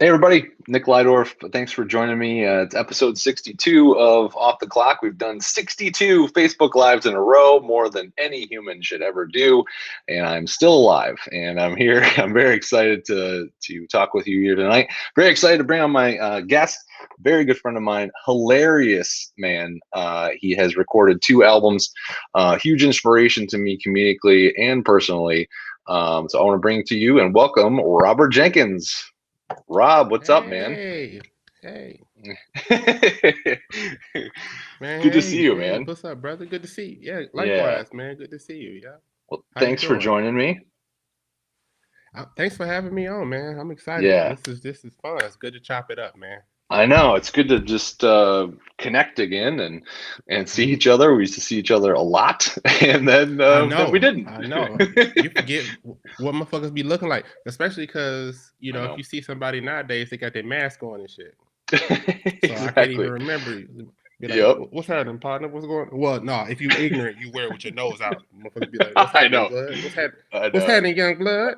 Hey everybody, Nick Lydorf. Thanks for joining me. It's episode 62 of Off the Clock. We've done 62 Facebook Lives in a row, more than any human should ever do, and I'm still alive. And I'm here. I'm very excited to talk with you here tonight. Very excited to bring on my guest, very good friend of mine, hilarious man. He has recorded 2 albums, huge inspiration to me comedically and personally. So I want to bring to you and welcome Robert Jenkins. Rob, what's up, man? Hey, hey, man, Good to see hey, you, hey, man. what's up, brother? Good to see you. Yeah, Yeah. likewise, man. Good to see you. Yeah. Well, How you thanks for doing? joining me. Thanks for having me on, man. I'm excited. Yeah. This is fun. It's good to chop it up, man. I know. It's good to just connect again and see hmm each other. We used to see each other a lot, and then we didn't. I know. You forget what motherfuckers be looking like, especially because I if know. you see somebody nowadays, they got their mask on and shit. So I can't even Exactly. remember. Be like, Yep. What's happening, partner? What's going?" Well, no. If you ignorant, you wear it with your nose out. Motherfuckers be like, "What's I happening, know. blood? I What's know. happening, young blood?"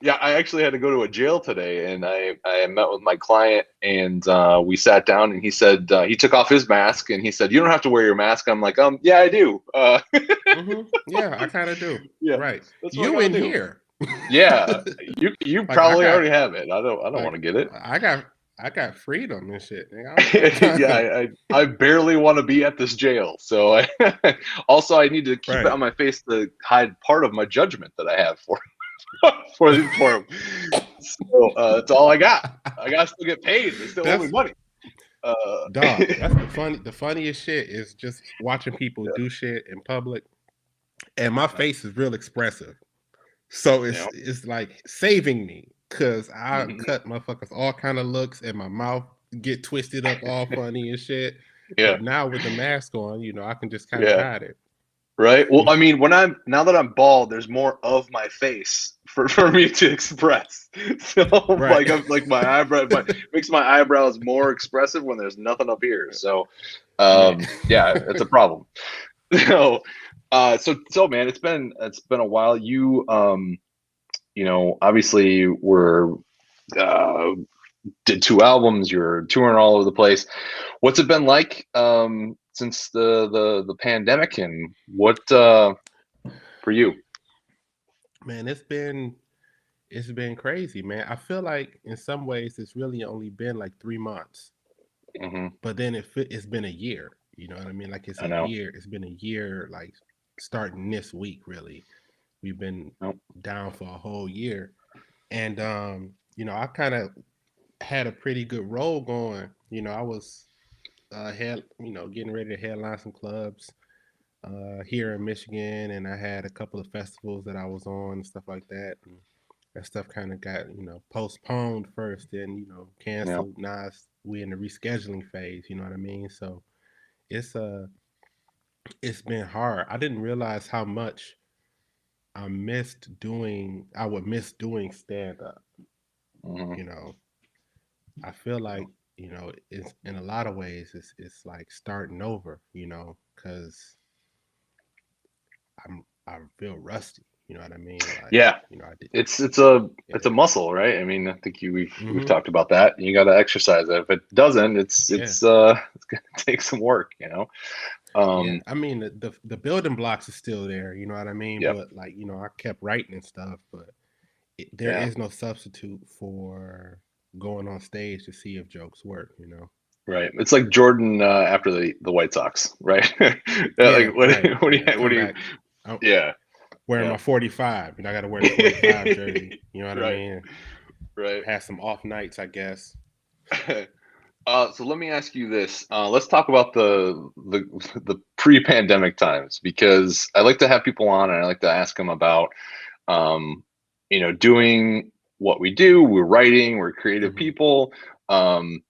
Yeah, I actually had to go to a jail today, and I met with my client, and we sat down, and he said he took off his mask, and he said, "You don't have to wear your mask." I'm like, yeah, I do. Yeah, I kind of do. Yeah, Right. that's what I You gotta in do. here? Yeah, you Like I probably got already have it. I don't want like to get it. I got I got freedom and shit. Nigga. I don't got time Yeah, to. I barely want to be at this jail, so also I need to keep it Right. on my face to hide part of my judgment that I have for him. So that's all I got. I gotta still get paid. They still owe me That's money. Uh, dog. That's the funniest shit is just watching people yeah, do shit in public, and my yeah, face is real expressive. So yeah. it's like saving me because I Mhm. cut motherfuckers all kind of looks and my mouth get twisted up all funny and shit. Yeah, But now with the mask on, I can just kind of yeah. hide it. Right. Well, I mean, when I'm now that I'm bald, there's more of my face for me to express. So Right. like my eyebrow, makes my eyebrows more expressive when there's nothing up here. So Man. yeah, it's a problem. So so man, it's been a while. Obviously we're uh did 2 albums, you're touring all over the place. What's it been like since the pandemic, and what for you? Man, it's been crazy, man. I feel like in some ways it's really only been like 3 months, Hmm. but then it's been a year. You know what I mean? Like it's I a know. year. It's been a year, like starting this week. Really, we've been Nope. down for a whole year, and I kind of had a pretty good role going. I was getting ready to headline some clubs here in Michigan, and I had a couple of festivals that I was on and stuff like that. And that stuff kind of got postponed first, then Yep. canceled. Now we in the rescheduling phase. You know what I mean? So it's it's been hard. I didn't realize how much I would miss doing stand up. Hmm. You know, I feel like it's in a lot of ways it's like starting over. Because I feel rusty. You know what I mean? Like Yeah, I did. it's a Yeah. muscle, right? I mean, I think we've hmm talked about that. You got to exercise it. If it doesn't, it's Yeah. it's it's gonna take some work. Yeah. Um, I mean, the building blocks are still there. You know what I mean? yep. But like I kept writing and stuff, but there Yeah. is no substitute for going on stage to see if jokes work. Right. It's like Jordan after the White Sox, right? Yeah, Yeah. like what Right. what do Yeah. you what Come do you back. I'm yeah, wearing yeah. my 45. I got to wear the 45 jersey. You know what I Right, mean? right. Have some off nights, I guess. So let me ask you this. Let's talk about the pre-pandemic times, because I like to have people on and I like to ask them about um, doing what we do. We're writing, we're creative hmm people. Um,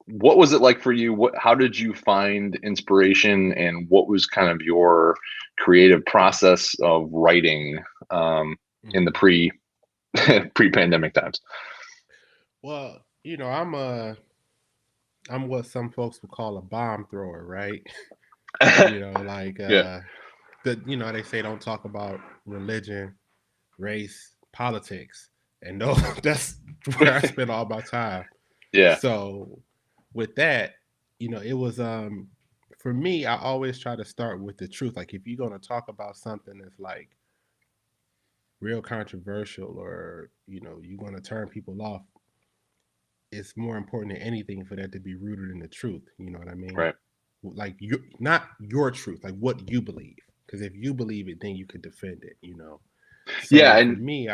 what was it like for you? How did you find inspiration, and what was kind of your creative process of writing in the hmm pre-pandemic times? Well, I'm what some folks would call a bomb thrower, right? Like Yeah. they say don't talk about religion, race, politics, and no, that's where I spend all my time. Yeah. So with that, it was for me, I always try to start with the truth. Like if you're gonna talk about something that's like real controversial, or you're gonna turn people off, it's more important than anything for that to be rooted in the truth. You know what I mean? Right. Like you, not your truth, like what you believe. Because if you believe it, then you could defend it. So Yeah. for And me,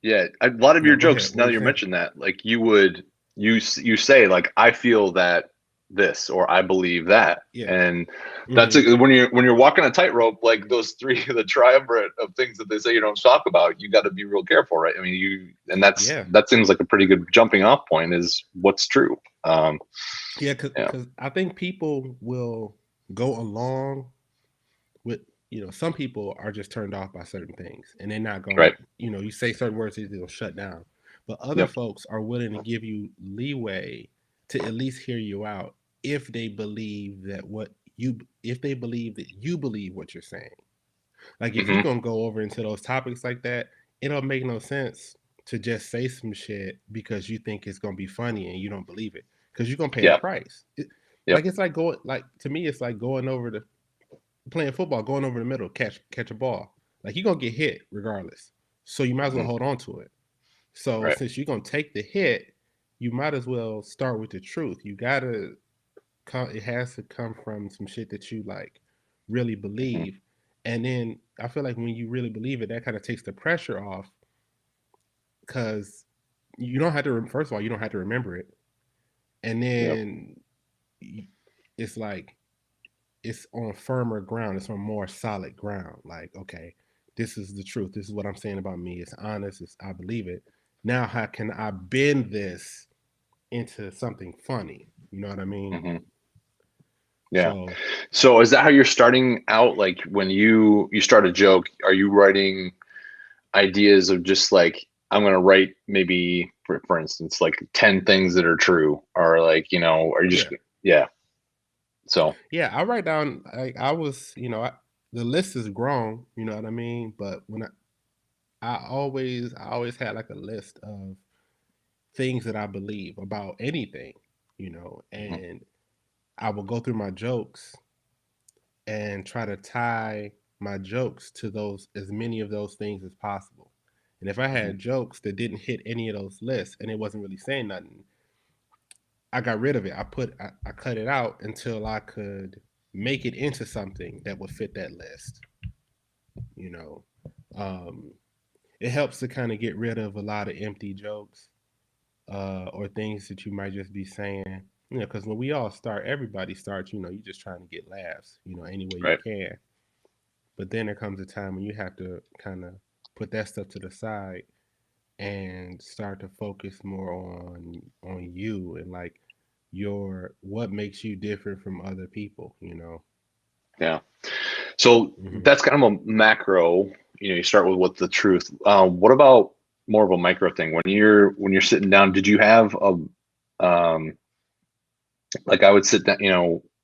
yeah, a lot of your no, go ahead. jokes, What now were that you you saying? mentioned that, like you say like, I feel that this, or I believe that. Yeah. And that's Hmm. when you're walking a tightrope, like those three, the triumvirate of things that they say you don't talk about, you got to be real careful, right? I mean, and Yeah. that seems like a pretty good jumping off point, is what's true. Yeah. Yeah. Because I think people will go along with, some people are just turned off by certain things, and they're not going, Right. you say certain words, they'll shut down. But other Yep. folks are willing to give you leeway to at least hear you out if they believe if they believe that you believe what you're saying. Like if you're Hmm. gonna go over into those topics like that, it don't make no sense to just say some shit because you think it's gonna be funny and you don't believe it, because you're gonna pay a Yeah. price. Yep. Like it's like going, like to me, it's like going over the playing football, going over the middle, catch a ball. Like you're gonna get hit regardless, so you might as well Hmm. hold on to it. So Right. since you're gonna take the hit, you might as well start with the truth. You gotta come. It has to come from some shit that you like really Hmm. believe, and then I feel like when you really believe it, that kind of takes the pressure off, because you don't have to. First of all, you don't have to remember it, and Yep. then it's like it's on firmer ground. It's on more solid ground. Like, okay, this is the truth. This is what I'm saying about me. It's honest. I believe it. Now, how can I bend this into something funny? You know what I mean? Hmm. Yeah. So So is that how you're starting out? Like when you start a joke, are you writing ideas of just like, I'm gonna write maybe for instance like 10 things that are true, or like, are you just, yeah, yeah. So yeah. I write down. I was, the list is grown. You know what I mean? But I always had like a list of things that I believe about anything. mhm, And I will go through my jokes and try to tie my jokes to those, as many of those things as possible. And if I mhm, had jokes that didn't hit any of those lists and it wasn't really saying nothing, I got rid of it. I cut it out until I could make it into something that would fit that list. You know, um, it helps to kind of get rid of a lot of empty jokes, or things that you might just be saying. Because when we all start, everybody starts. You just trying to get laughs. Any way you right. can. But then there comes a time when you have to kind of put that stuff to the side and start to focus more on you, and like your what makes you different from other people. Yeah. So Hmm. that's kind of a macro, you start with what's the truth. What about more of a micro thing? When you're sitting down, did you have like, I would sit down,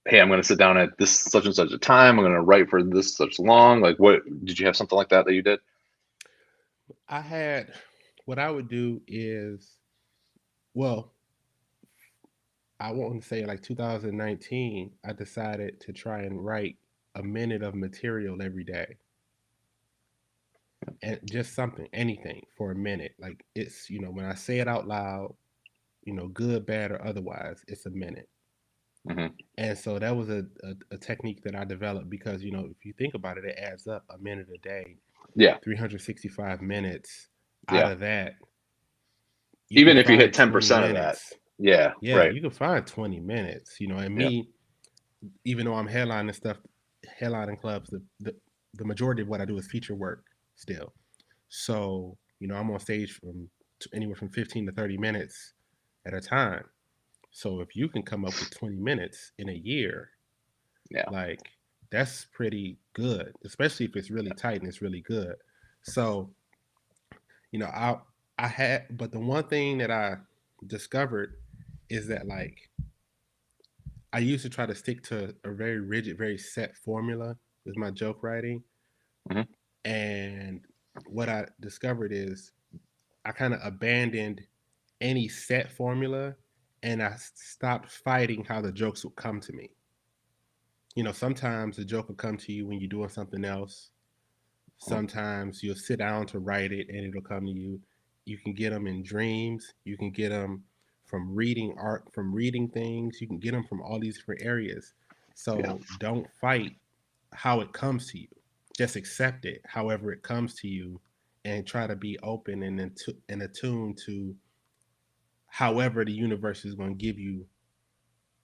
hey, I'm going to sit down at this such and such a time. I'm going to write for this such long. Like, what did you have something like that you did? I had what I would do is, well, I want to say like 2019, I decided to try and write a minute of material every day, and just something, anything for a minute. Like it's, when I say it out loud, good, bad, or otherwise, it's a minute. Hmm. And so that was a technique that I developed because, if you think about it, it adds up a minute a day, Yeah. 365 minutes. Out Yeah. of that, you can Even if you hit find 20 10% of that. minutes. Yeah. Yeah, Right. you can find 20 minutes, and Yeah. me, even though I'm headlining stuff, headlining clubs, the majority of what I do is feature work still. So, I'm on stage from anywhere from 15 to 30 minutes at a time. So if you can come up with 20 minutes in a year, Yeah. like that's pretty good, especially if it's really tight and it's really good. So, you know, I I had, but the one thing that I discovered is that like I used to try to stick to a very rigid, very set formula with my joke writing, Hmm. and what I discovered is I kind of abandoned any set formula, and I stopped fighting how the jokes would come to me. Sometimes the joke will come to you when you're doing something else. Sometimes you'll sit down to write it and it'll come to you. You can get them in dreams. You can get them from reading art, from reading things. You can get them from all these different areas. Yeah. So don't fight how it comes to you. Just accept it however it comes to you, and try to be open and attuned to however the universe is going to give you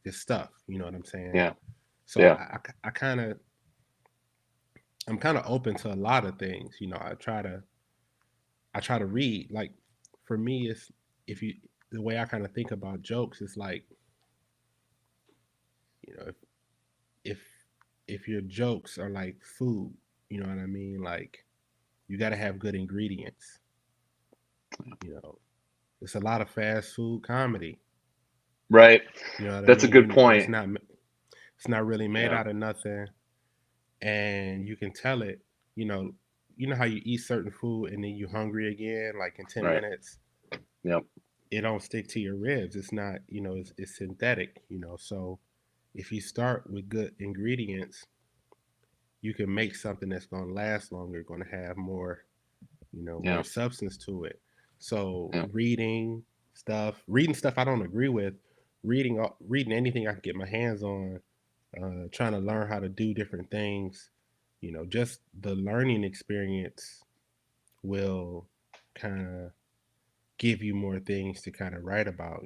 this stuff. You know what I'm saying? Yeah. So Yeah. I kind of I'm kind of open to a lot of things. I try to read. Like for me, it's if you the way I kind of think about jokes is like, you know, if if your jokes are like food, you know what I mean? Like you got to have good ingredients. You know, it's a lot of fast food comedy. Right. You know what I That's a good mean? point. It's not really made Yeah. out of nothing, and you can tell it. You know, you know how you eat certain food and then you hungry again, like in 10 Right. minutes. Yep. It don't stick to your ribs. It's not, it's synthetic. So if you start with good ingredients, you can make something that's going to last longer, going to have more, Yeah. more substance to it. So Yeah. reading stuff I don't agree with, reading anything I can get my hands on, trying to learn how to do different things. Just the learning experience will kind of give you more things to kind of write about.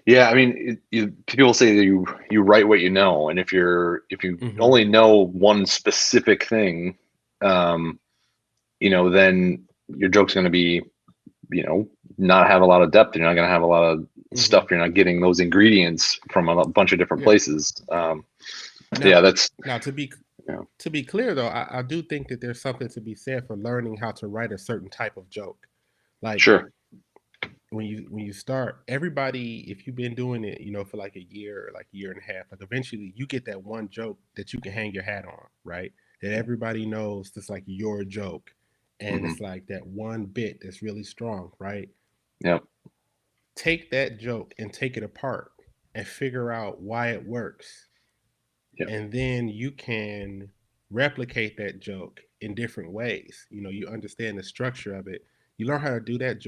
Yeah, I mean, people say that you write what you know, and if you Mm-hmm. only know one specific thing, um, then your joke's going to be, not have a lot of depth. You're not going to have a lot of Mm-hmm. stuff. You're not getting those ingredients from a bunch of different Yeah. places. Now, Yeah, that's now to be yeah, to be clear though, I do think that there's something to be said for learning how to write a certain type of joke. Like sure. when you start, everybody, if you've been doing it, for like a year or like a year and a half, like eventually you get that one joke that you can hang your hat on, right? That everybody knows that's like your joke. And Hmm. it's like that one bit that's really strong, right? Yeah, Take that joke and take it apart and figure out why it works, yeah, and then you can replicate that joke in different ways. You understand the structure of it. You learn how to do that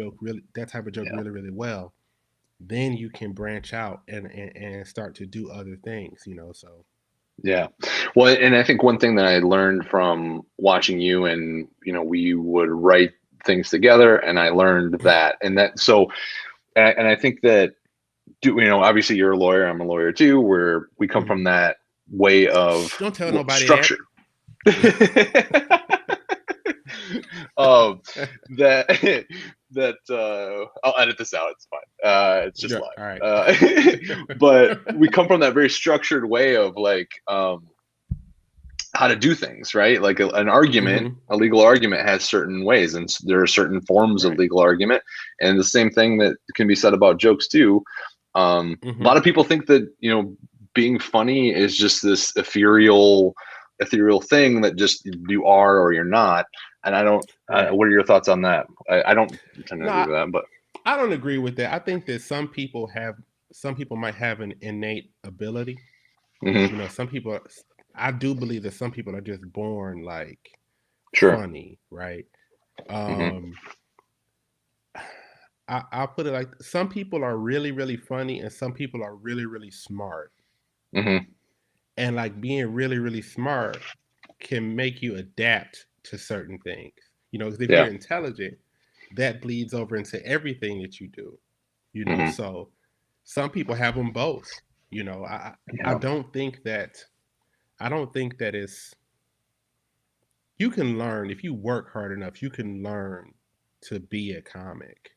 type of joke yeah, really, really well. Then you can branch out and start to do other things. So yeah. Well, and I think one thing that I learned from watching you, and we would write things together, and I learned that, and that so, and I think that obviously you're a lawyer, I'm a lawyer too, where we come from mhm. that way Shh, of don't tell nobody that. structure. um, that I'll edit this out. It's fine. It's just Yeah, live. all right. But we come from that very structured way of like how to do things, right? Like an argument, Hmm. a legal argument has certain ways, and there are certain forms of Right. legal argument, and the same thing that can be said about jokes too. A Hmm. lot of people think that being funny is just this ethereal thing that just you are or you're not. And I don't. Right. What are your thoughts on that? I don't tend to No, agree with that, but I don't agree with that. I think that some people might have an innate ability. hmm, Some people, I do believe that some people are just born like sure. funny, right? Hmm. Um, I'll put it like some people are really, really funny, and some people are really, really smart. Hmm. And like being really, really smart can make you adapt to certain things. Because if you're Yeah. intelligent, that bleeds over into everything that you do. Hmm. So some people have them both. I Yeah. don't think that it's you can learn if you work hard enough. You can learn to be a comic.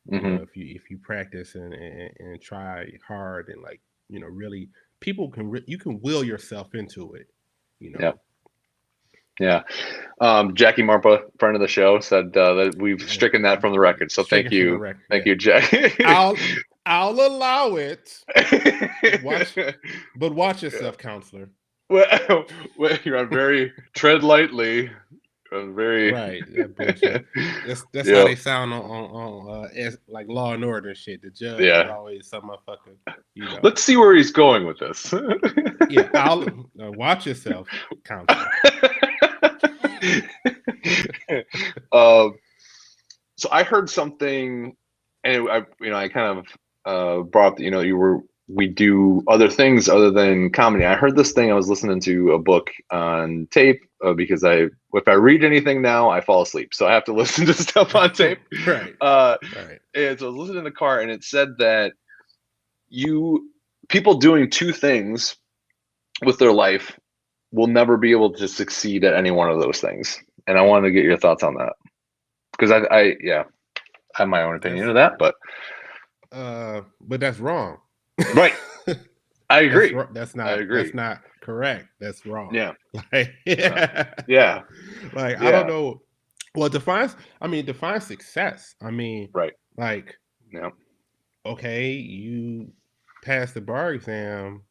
Hmm. If you practice and try hard and like really people you can will yourself into it. You Yeah. know. Yeah. Jackie Marpa, friend of the show, said that we've Yeah. stricken that from the record. So Stricken from the record. thank Yeah. you, Jack. I'll allow it. Watch, but watch yourself, counselor. Well, you're on very tread lightly. Very Right, that bullshit. That's how Yep. they sound on like Law and Order and shit. The judge is Yeah. always some motherfucker, you know. Let's see where he's going with this. Yeah, I'll watch yourself, counselor. um, so I heard something, and I kind of brought up, we do other things other than comedy. I heard this thing. I was listening to a book on tape because if I read anything now, I fall asleep, so I have to listen to stuff on tape. Right, Uh, right. and so I was listening in the car, and it said that people doing two things with their life will never be able to succeed at any one of those things. And I wanted to get your thoughts on that because I have my own opinion That's of that, but that's wrong. right. I agree. That's I that's agree. not correct. That's wrong. Yeah. Like, Yeah. like I don't Yeah. know. Well, define success. I mean, Right. like, Yeah. okay, you passed the bar exam,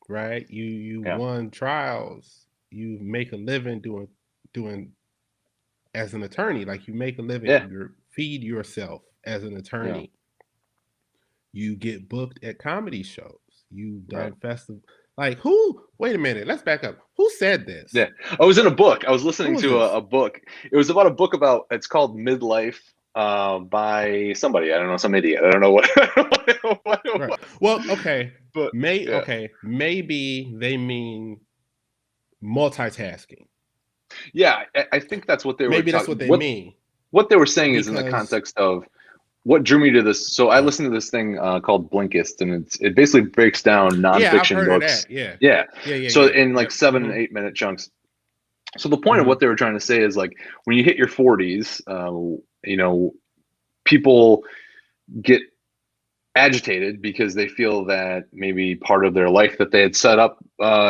right? You Yeah. won trials. You make a living doing as an attorney. Like, you make a living. Yeah. You feed yourself as an Yeah. attorney. You get booked at comedy shows. You've Right. done festival. Like, who? Wait a minute. Let's back up. Who said this? Yeah. I was in a book. I was Who listening was to this? a book. It was about a book it's called Midlife by somebody. I don't know, some idiot. I don't know what, what it Right. was. Well, okay. But yeah. Okay. Maybe they mean multitasking. Yeah, I think that's what they were Maybe that's what talking. they mean. What they were saying is in the Because context of what drew me to this. So I listened to this thing called Blinkist, and it basically breaks down yeah, I've nonfiction heard of books. that. Yeah. Yeah. Yeah, yeah, So yeah. in like Yep. 7 and 8 minute chunks. So the point of what they were trying to say is like when you hit your 40s, people get agitated because they feel that maybe part of their life that they had set up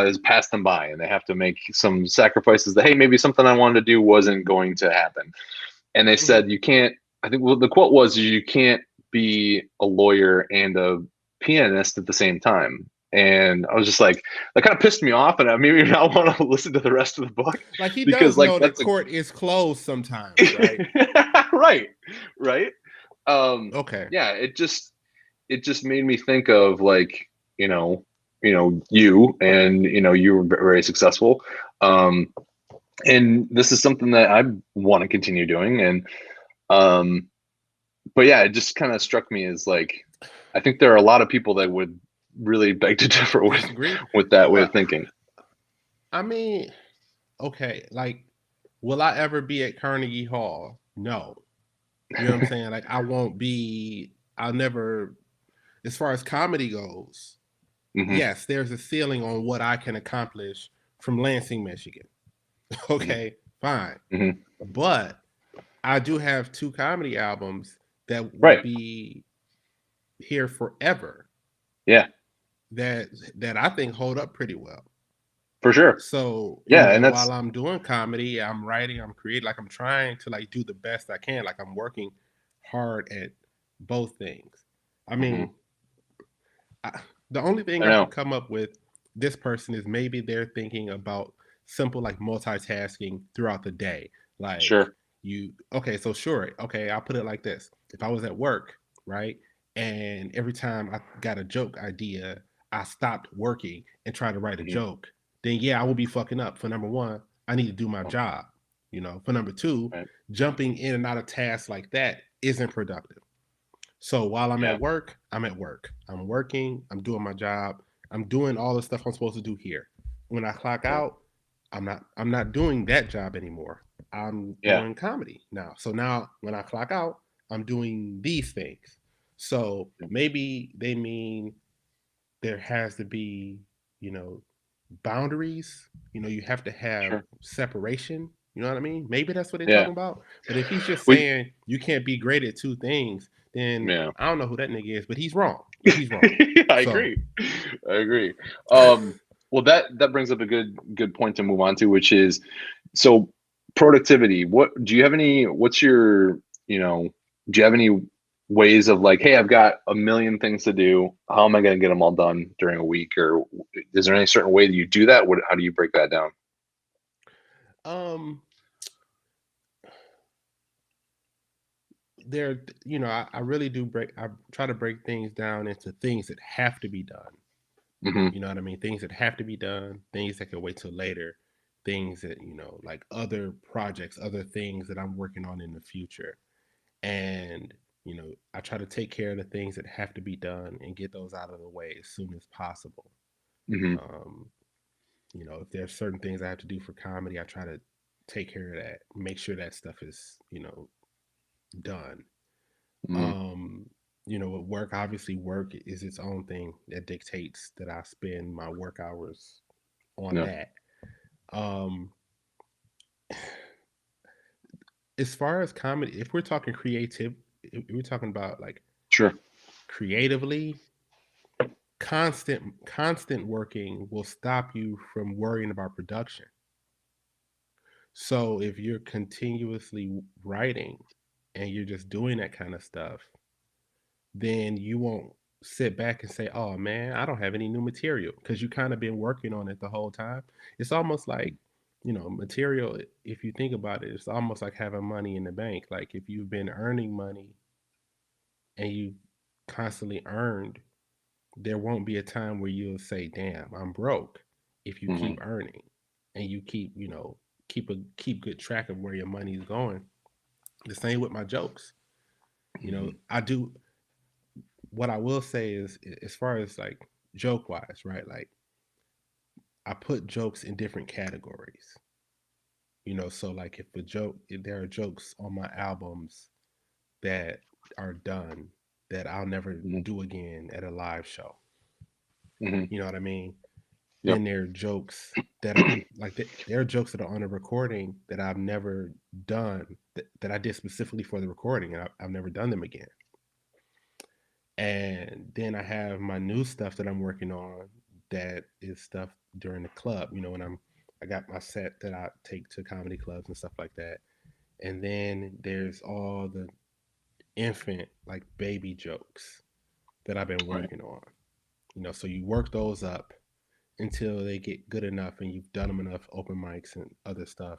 is passed them by, and they have to make some sacrifices that, hey, maybe something I wanted to do wasn't going to happen. And they said you can't. I think the quote was, "You can't be a lawyer and a pianist at the same time." And I was just like, that kind of pissed me off, and I maybe not want to listen to the rest of the book Like, he because, does like, know that that's a court is closed sometimes, right? right, right. Okay. Yeah, it just made me think of like, you and you were very successful, and this is something that I want to continue doing, and but yeah, it just kind of struck me as like, I think there are a lot of people that would really beg to differ Disagree? with that way Well, of thinking. I mean, okay, like, will I ever be at Carnegie Hall? No. You know what I'm saying? Like, I'll never, as far as comedy goes, Hmm. yes, there's a ceiling on what I can accomplish from Lansing, Michigan. Okay, fine. Hmm. But I do have 2 comedy albums that will Right. be here forever Yeah, that I think hold up pretty well. for sure. So, Yeah, and while that's I'm doing comedy, I'm writing, I'm creating, like, I'm trying to, like, do the best I can. Like, I'm working hard at both things. I mean, the only thing I I can know. come up with this person is maybe they're thinking about simple, like, multitasking throughout the day. Like, Sure. okay, so sure. Okay, I'll put it like this. If I was at work, right? And every time I got a joke idea, I stopped working and tried to write a Hmm. joke, then yeah, I will be fucking up. For number one, I need to do my job. For number two, Right. jumping in and out of tasks like that isn't productive. So while I'm Yeah. at work, I'm at work. I'm working, I'm doing my job, I'm doing all the stuff I'm supposed to do here. When I clock Yeah. out, I'm not doing that job anymore. I'm Yeah. doing comedy now. So now when I clock out, I'm doing these things. So maybe they mean there has to be, boundaries. You have to have Sure. separation. You know what I mean? Maybe that's what they're Yeah. talking about. But if he's just We. saying you can't be great at 2 things, then Yeah. I don't know who that nigga is, but he's wrong. He's wrong. I So agree. I agree. Well, that brings up a good point to move on to, which is, so productivity. What do you have any? What's your, do you have any ways of like, hey, I've got a million things to do. How am I going to get them all done during a week? Or is there any certain way that you do that? How do you break that down? um there, I really do I try to break things down into things that have to be done. Hmm. You know what I mean? Things that have to be done, things that can wait till later, things that, like other projects, other things that I'm working on in the future. And, I try to take care of the things that have to be done and get those out of the way as soon as possible. Hmm. Um, if there's certain things I have to do for comedy, I try to take care of that, make sure that stuff is, done. Hmm. Um, with work, obviously work is its own thing that dictates that I spend my work hours on Yeah. that. Um, as far as comedy, if we're talking creative, if we're talking about like Sure. creatively, constant working will stop you from worrying about production. So if you're continuously writing and you're just doing that kind of stuff, then you won't sit back and say, "Oh man, I don't have any new material," because you kind of been working on it the whole time. It's almost like, material. If you think about it, it's almost like having money in the bank. Like if you've been earning money and you constantly earned, there won't be a time where you'll say, "Damn, I'm broke." If you Hmm. keep earning and you keep, keep good track of where your money's going. The same with my jokes. Hmm. I do. What I will say is, as far as like joke wise, right? Like I put jokes in different categories. So like if there are jokes on my albums that are done that I'll never Hmm. do again at a live show. Hmm. You know what I mean? Yep. Then there are jokes that are like there are jokes that are on a recording that I've never done that I did specifically for the recording, and I've never done them again. And then I have my new stuff that I'm working on that is stuff during the club. When I got my set that I take to comedy clubs and stuff like that. And then there's all the infant, like baby jokes that I've been Right. working on. So you work those up until they get good enough and you've done them enough open mics and other stuff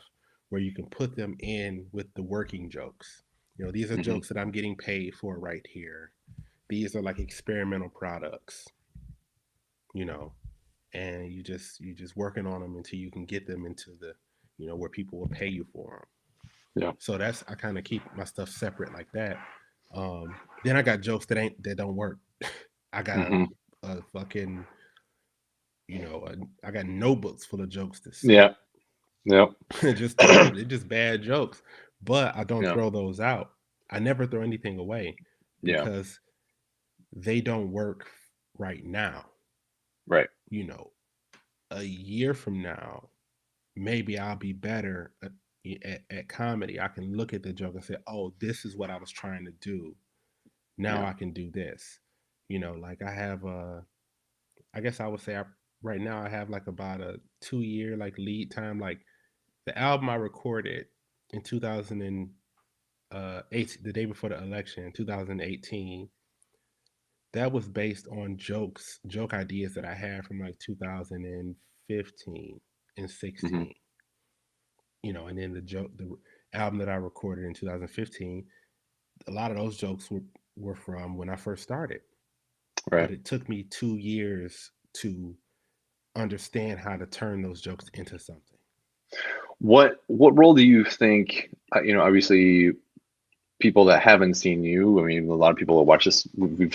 where you can put them in with the working jokes. These are Hmm. jokes that I'm getting paid for right here. These are like experimental products, you know, and you just working on them until you can get them into the, where people will pay you for them. Yeah. So that's I kind of keep my stuff separate like that. Then I got jokes that don't work. I got Hmm. a fucking, I got notebooks full of jokes that suck. Yeah. Yep. Just terrible. They're just bad jokes. But I don't Yeah. throw those out. I never throw anything away Yeah. because they don't work right now. Right. You know, a year from now, maybe I'll be better at comedy. I can look at the joke and say, "Oh, this is what I was trying to do. Now Yeah. I can do this." Like I have I guess I would say right now I have like about a 2 year like lead time. Like the album I recorded in 2008, the day before the election, 2018, that was based on joke ideas that I had from like 2015 and Hmm. 16. And then the album that I recorded in 2015, a lot of those jokes were from when I first started. But Right. it took me 2 years to understand how to turn those jokes into something. What role do you think? Obviously, people that haven't seen you. I mean, a lot of people that watch this, we've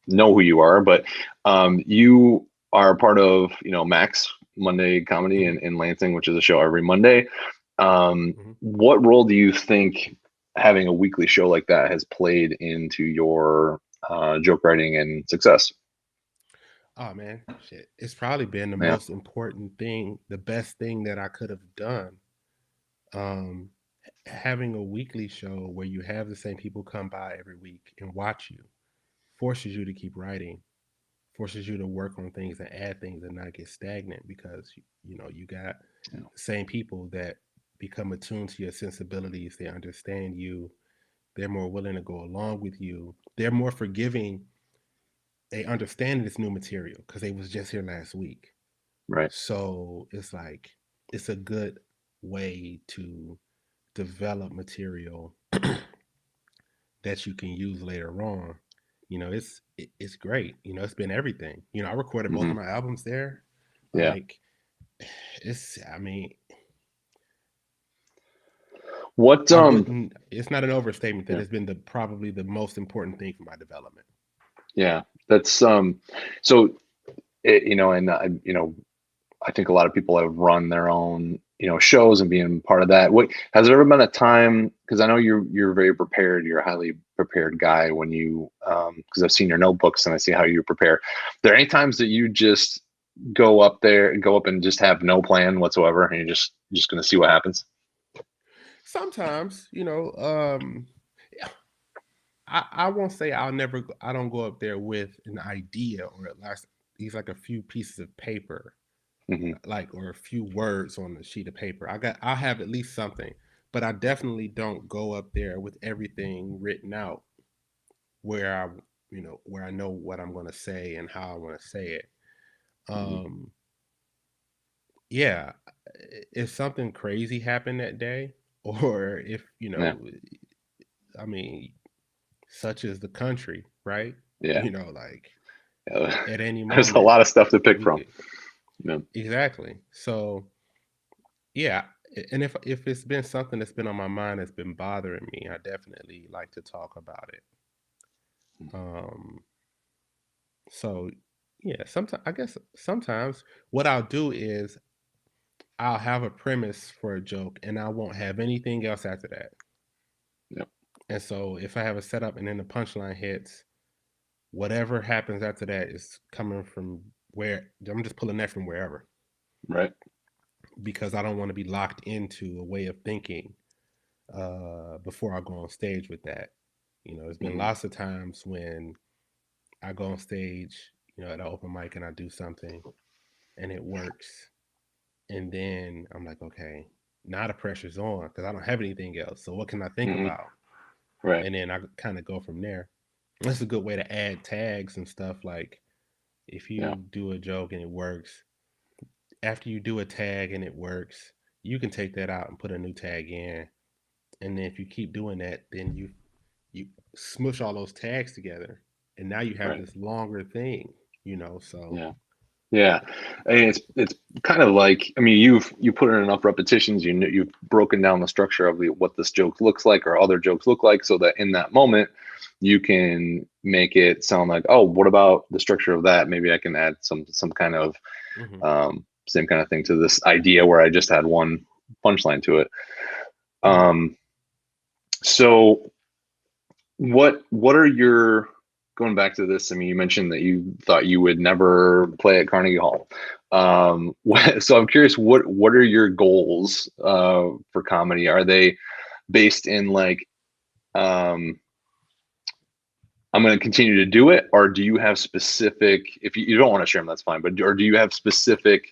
know who you are, but you are a part of Max Monday Comedy Hmm. in Lansing, which is a show every Monday. Hmm. What role do you think having a weekly show like that has played into your joke writing and success? Oh man, shit! It's probably been the Yeah. most important thing, the best thing that I could have done. Um, Having a weekly show where you have the same people come by every week and watch you forces you to keep writing, forces you to work on things and add things and not get stagnant because you got Yeah. the same people that become attuned to your sensibilities. They understand you. They're more willing to go along with you. They're more forgiving. They understand this new material because they was just here last week. Right. So it's like it's a good way to develop material that you can use later on. It's great. It's been everything. I recorded both Hmm. of my albums there. Yeah. Like it's I mean, What I wouldn't it's not an overstatement that yeah, it's been the probably the most important thing for my development. yeah, that's so and I think a lot of people have run their own, shows and being part of that. What has there ever been a time? Because I know you're very prepared. You're a highly prepared guy when you, because I've seen your notebooks and I see how you prepare. There any times that you just go up and just have no plan whatsoever, and you're just going to see what happens? Sometimes, I won't say I don't go up there with an idea or at least like a few pieces of paper, Hmm. like or a few words on a sheet of paper. I'll have at least something, but I definitely don't go up there with everything written out where where I know what I'm going to say and how I want to say it. Hmm. Um yeah, if something crazy happened that day or if, Yeah, I mean, such as the country, right? yeah. Like Yeah. at any There's a moment lot of stuff to pick we from. could Yeah. exactly. So yeah, and if it's been something that's been on my mind that's been bothering me, I definitely like to talk about it. Um, so yeah, sometimes I guess sometimes what I'll do is I'll have a premise for a joke and I won't have anything else after that. Yeah. And so if I have a setup and then the punchline hits, whatever happens after that is coming from where I'm just pulling that from wherever Right. because I don't want to be locked into a way of thinking before I go on stage with that. There's been Hmm. lots of times when I go on stage, at an open mic and I do something and it works. And then I'm like, okay, now the pressure's on because I don't have anything else. So what can I think Hmm. about? Right. And then I kind of go from there. That's a good way to add tags and stuff. Like if Yeah. you do a joke and it works, after you do a tag and it works, you can take that out and put a new tag in. And then if you keep doing that, then you smush all those tags together, and now you have Right. this longer thing. So Yeah. Yeah, I mean, it's kind of like, I mean, you put in enough repetitions, you've broken down the structure of what this joke looks like or other jokes look like, so that in that moment you can make it sound like, oh, what about the structure of that? Maybe I can add some kind of hmm same kind of thing to this idea where I just had one punchline to it. hmm Um, so what are your going back to this? I mean, you mentioned that you thought you would never play at Carnegie Hall. So I'm curious, what are your goals for comedy? Are they based in like um, I'm going to continue to do it, or do you have specific? If you don't want to share them, that's fine. But or do you have specific?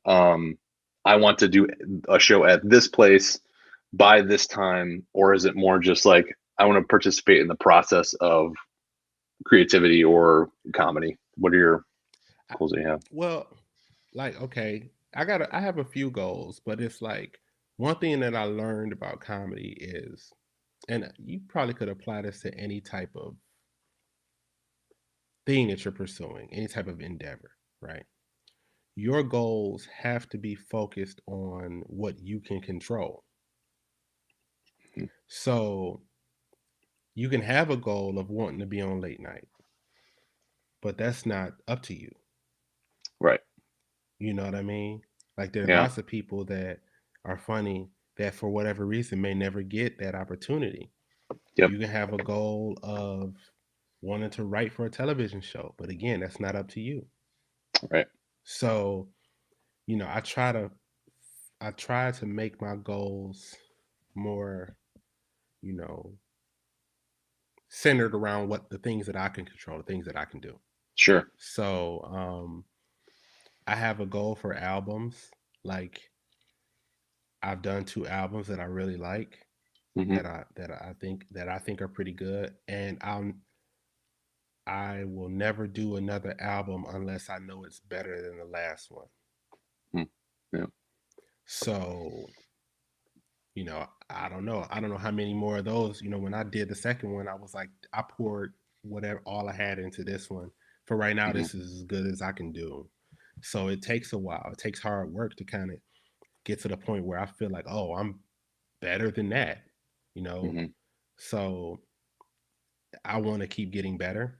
Um, I want to do a show at this place by this time, or is it more just like I want to participate in the process of creativity or comedy? What are your goals that you have? well, like okay, I have a few goals, but it's like one thing that I learned about comedy is, and you probably could apply this to any type of thing that you're pursuing, any type of endeavor, right? Your goals have to be focused on what you can control. So you can have a goal of wanting to be on late night, but that's not up to you. Right. You know what I mean? Like there's Yeah. lots of people that are funny that for whatever reason may never get that opportunity. Yep. You can have a goal of wanting to write for a television show, but again, that's not up to you. Right. So, I try to make my goals more, you know, centered around what the things that I can control, the things that I can do. Sure. So, I have a goal for albums. Like I've done two albums that I really like Hmm. that I think are pretty good, and I will never do another album unless I know it's better than the last one. Yeah. So I don't know. I don't know how many more of those. When I did the second one, I was like, I poured whatever all I had into this one. For right now, Hmm. this is as good as I can do. So it takes a while. It takes hard work to kind of get to the point where I feel like, oh, I'm better than that. You know, Hmm. so I want to keep getting better.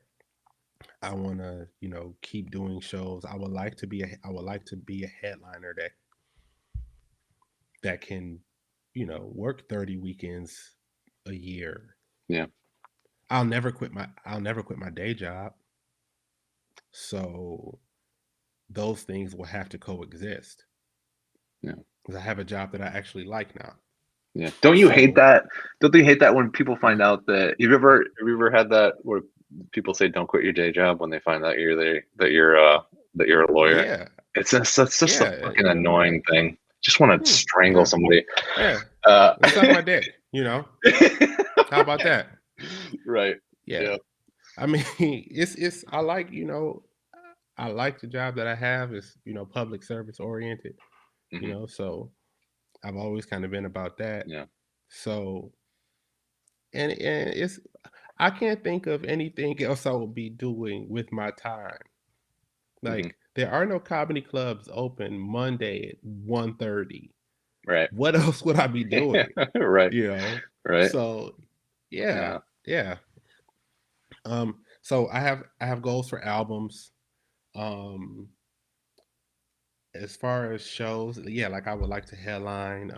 I want to, keep doing shows. I would like to be a headliner that can, work 30 weekends a year. Yeah. I'll never quit my day job. So those things will have to coexist Yeah. because I have a job that I actually like now. Yeah. Don't you hate So that? Don't you hate that when people find out that have you ever had that where people say don't quit your day job when they find out you're a lawyer? yeah, It's just a yeah, fucking annoying thing. Just want to strangle yeah, somebody. yeah. Uh, And suck my dick. How about that? right. Yeah. Yeah. I mean, it's I like, I like the job that I have. Is public service oriented, Hmm. so I've always kind of been about that. Yeah. So and it's I can't think of anything else I would be doing with my time. Hmm. Like there are no comedy clubs open Monday at 1:30. Right. What else would I be doing? Right. You know? Right. So yeah, Yeah. yeah. So I have goals for albums. Um as far as shows, yeah, like I would like to headline.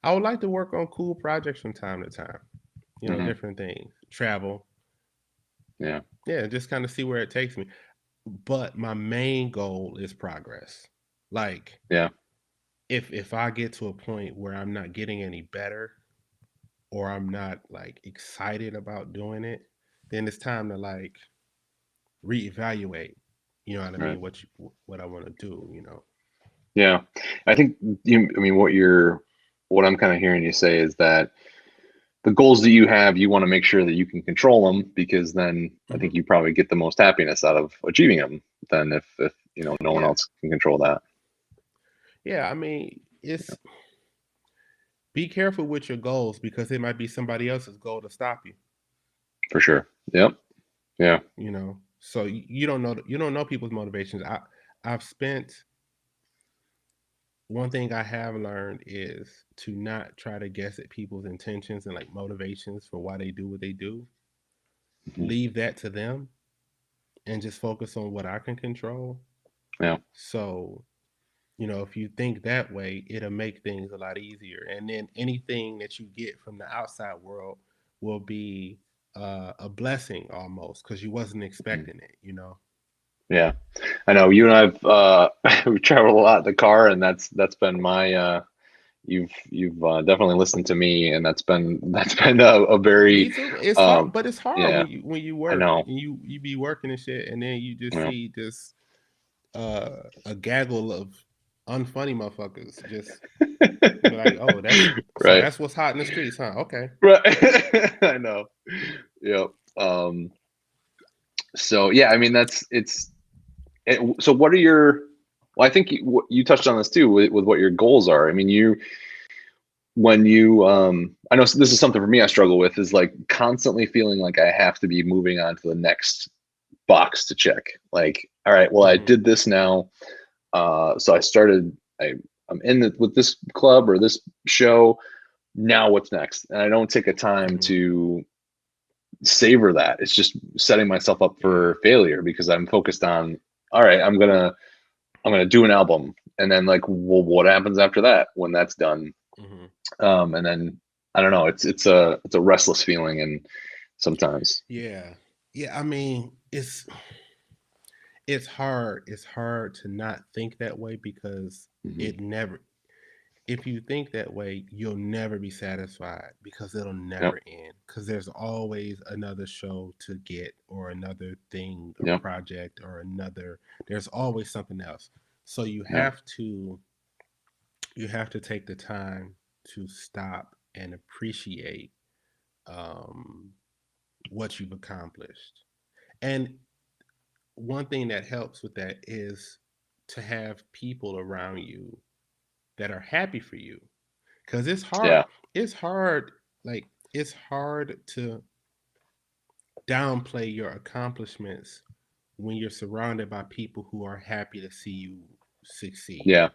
I would like to work on cool projects from time to time. Hmm. Different things. Travel. Yeah. Yeah, just kind of see where it takes me. But my main goal is progress. Like Yeah. if I get to a point where I'm not getting any better or I'm not like excited about doing it, then it's time to like reevaluate. You know what I Right. mean? What I want to do. Yeah. I think I mean what I'm kind of hearing you say is that the goals that you have, you want to make sure that you can control them because then I Hmm. think you probably get the most happiness out of achieving them than if no one Yeah, else can control that. yeah. I mean, it's be careful with your goals because it might be somebody else's goal to stop you. For sure. Yep. Yeah. So you don't know people's motivations. I've spent one thing I have learned is to not try to guess at people's intentions and like motivations for why they do what they do. Mhm. Leave that to them and just focus on what I can control. Yeah. So, if you think that way, it'll make things a lot easier. And then anything that you get from the outside world will be a blessing almost because you wasn't Mhm. expecting it. Yeah. I know you and I've we've traveled a lot in the car, and that's been my you've definitely listened to me, and that's been a very Me too. It's hard, um but it's hard yeah, when you I work know. and you be working and shit, and then you just Yeah. see this a gaggle of unfunny motherfuckers just be like, oh, Right. that's what's hot in the streets, huh? Okay. Right. I know. Yep. So yeah, I mean so what are your well, I think you touched on this too with what your goals are. I mean, when you I know this is something for me I struggle with is like constantly feeling like I have to be moving on to the next box to check. Like, all right, well, I Hmm. did this now. So I'm in with this club or this show. Now what's next? And I don't take a time Hmm. to savor that. It's just setting myself up Yeah. for failure because I'm focused on, all right, I'm gonna do an album. And then like, well, what happens after that when that's done? Hmm. And then I don't know, it's a restless feeling and sometimes. Yeah. Yeah. I mean, it's hard. It's hard to not think that way because Mhm. it never if you think that way, you'll never be satisfied because it'll Yep. never end. Because there's always another show to get, or another thing, or Yep. project, or there's always something else. So Yeah. you have to take the time to stop and appreciate um, what you've accomplished. And one thing that helps with that is to have people around you that are happy for you. because it's hard. Yeah. It's hard. Like it's hard to downplay your accomplishments when you're surrounded by people who are happy to see you succeed. Yeah.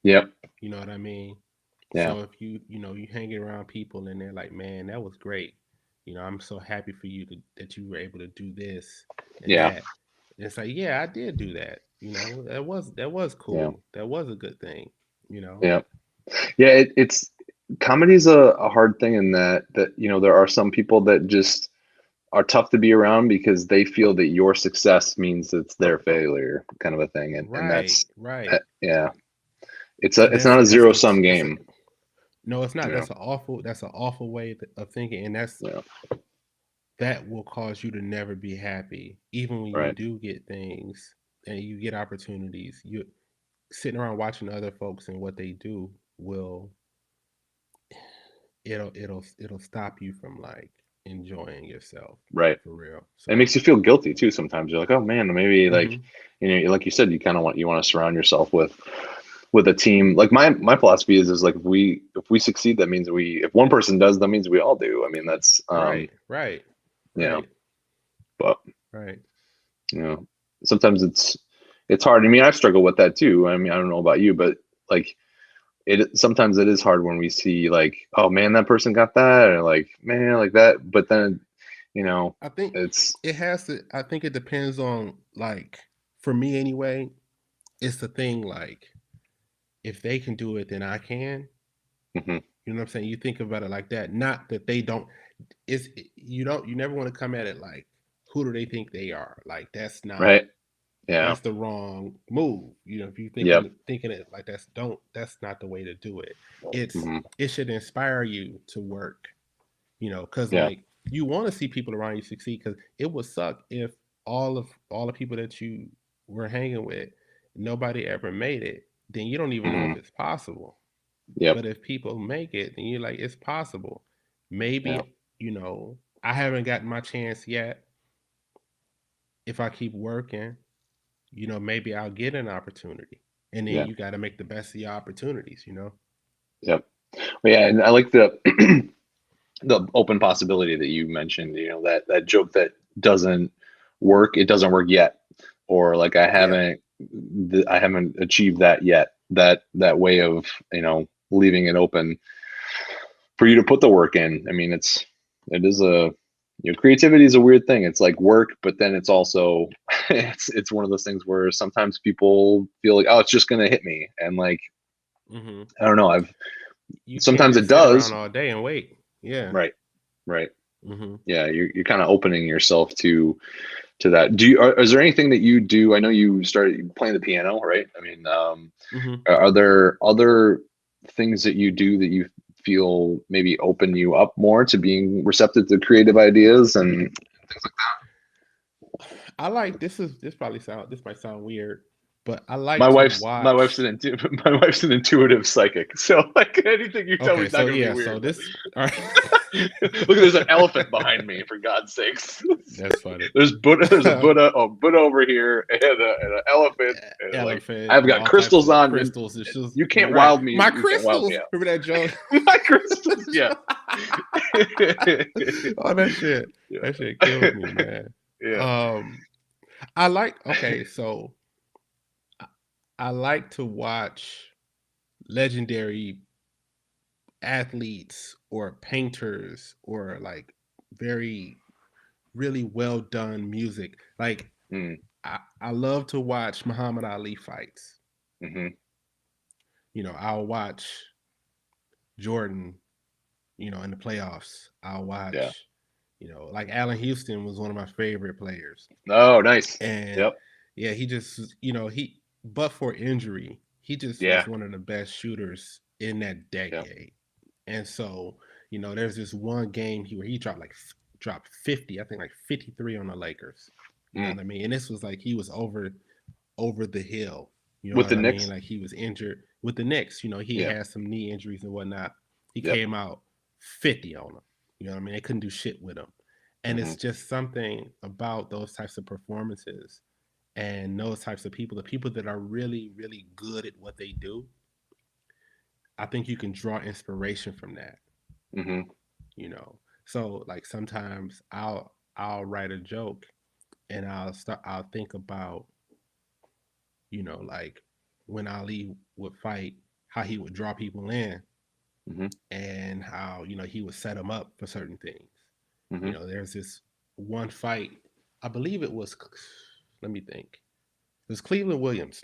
Yep. You know what I mean? Yeah. So if you hanging around people and they're like, man, that was great. I'm so happy for you that you were able to do this and Yeah. that. And it's like, yeah, I did do that. That was Yeah. cool. That was a good thing. You know. Yeah. Yeah. It's comedy's a hard thing in that there are some people that just are tough to be around because they feel that your success means it's their failure, kind of a thing, and Right. that's Right. yeah. And It's not a that's zero the sum that's a game. no, it's not. Yeah. That's an awful way of thinking, and Yeah. that will cause you to never be happy, even when you Right. do get things and you get opportunities. You sitting around watching other folks and what they do will it'll stop you from like enjoying yourself Right. for real. It So, makes you feel guilty too sometimes. You're like, oh man, maybe like hmm like you said, you want to surround yourself with a team. Like my philosophy is like if we succeed, that means if one person does, that means we all do. I mean that's right, right, you know, right, but right. you know, sometimes it's hard. I mean, I've struggled with that too. I mean, I don't know about you, but like sometimes it is hard when we see like, oh man, that person got that, or like man, like that. But then, you know, I think it's it has to. I think it depends on like for me anyway. It's the thing like if they can do it, then I can. mhm, You know what I'm saying? You think about it like that. Not that they don't. It's you don't. You never want to come at it like who do they think they are? Like that's not. right, yeah, That's the wrong move. If you yep, thinking it like that's not the way to do it. It's hmm, it should inspire you to work. Because yeah, like you want to see people around you succeed. Because it would suck if all the people that you were hanging with, nobody ever made it. Then you don't even know hmm, if it's possible. yep, But if people make it, then you're like, it's possible. yeah, Maybe I haven't gotten my chance yet. If I keep working, maybe I'll get an opportunity. And then yeah, you got to make the best of your opportunities. yep. Well, yeah, and I like the the open possibility that you mentioned. That joke that doesn't work. It doesn't work yet, or like Yeah. I haven't achieved that yet. That way of leaving it open for you to put the work in. I mean, it is creativity is a weird thing. It's like work, but then it's also it's one of those things where sometimes people feel like, oh, it's just gonna hit me, and like Hmm. I don't know. I've You can't sometimes it just sit around does. all day and wait. Yeah. Right, right. Hmm. Yeah, you're kind of opening yourself to that. Is there anything that you do? I know you started playing the piano, right? I mean, Hmm. are there other things that you do that you feel maybe open you up more to being receptive to creative ideas and things like I like this might sound weird, but I that? like to My wife's watch. my wife's an intuitive psychic, so like anything you tell me Okay, is not so going to be yeah, so weird. this all right. Look, there's an elephant behind me, for God's sakes. That's funny. There's Buddha. There's a Buddha over here, and an elephant, and like Elephant I've and got all types crystals of on. crystals. It's just You you're can't right. wild me. My You can't wild me crystals. out. Remember that joke? My crystals, yeah, Oh, that shit. yeah, That shit kills me, man. yeah. Um, I like. Okay, so I I like to watch legendary athletes or painters or like very really well done music. Like Mm, I love to watch Muhammad Ali fights. hmm. I'll watch Jordan, in the playoffs. I'll Yeah. watch, like Allen Houston was one of my favorite players. Oh, nice. And Yep. yeah, he just, but for injury, he just was Yeah. one of the best shooters in that Yeah. decade. And so, there's this one game where he dropped 50, I think like 53 on the Lakers. You know Mm. what I mean? And this was like he was over the hill. You know With what the I mean? Knicks. Like he was injured with the Knicks. He Yeah. had some knee injuries and whatnot. He Yep. came out 50 on them. You know what I mean? They couldn't do shit with him. And Hmm. it's just something about those types of performances and those types of people, the people that are really, really good at what they do, I think you can draw inspiration from that, Mm-hmm. you know. So like sometimes I'll write a joke and I'll think about, you know, like when Ali would fight, how he would draw people in Mm-hmm. and how, you know, he would set them up for certain things. You Mm-hmm. know, there's this one fight, I believe it was, let me think, it was Cleveland Williams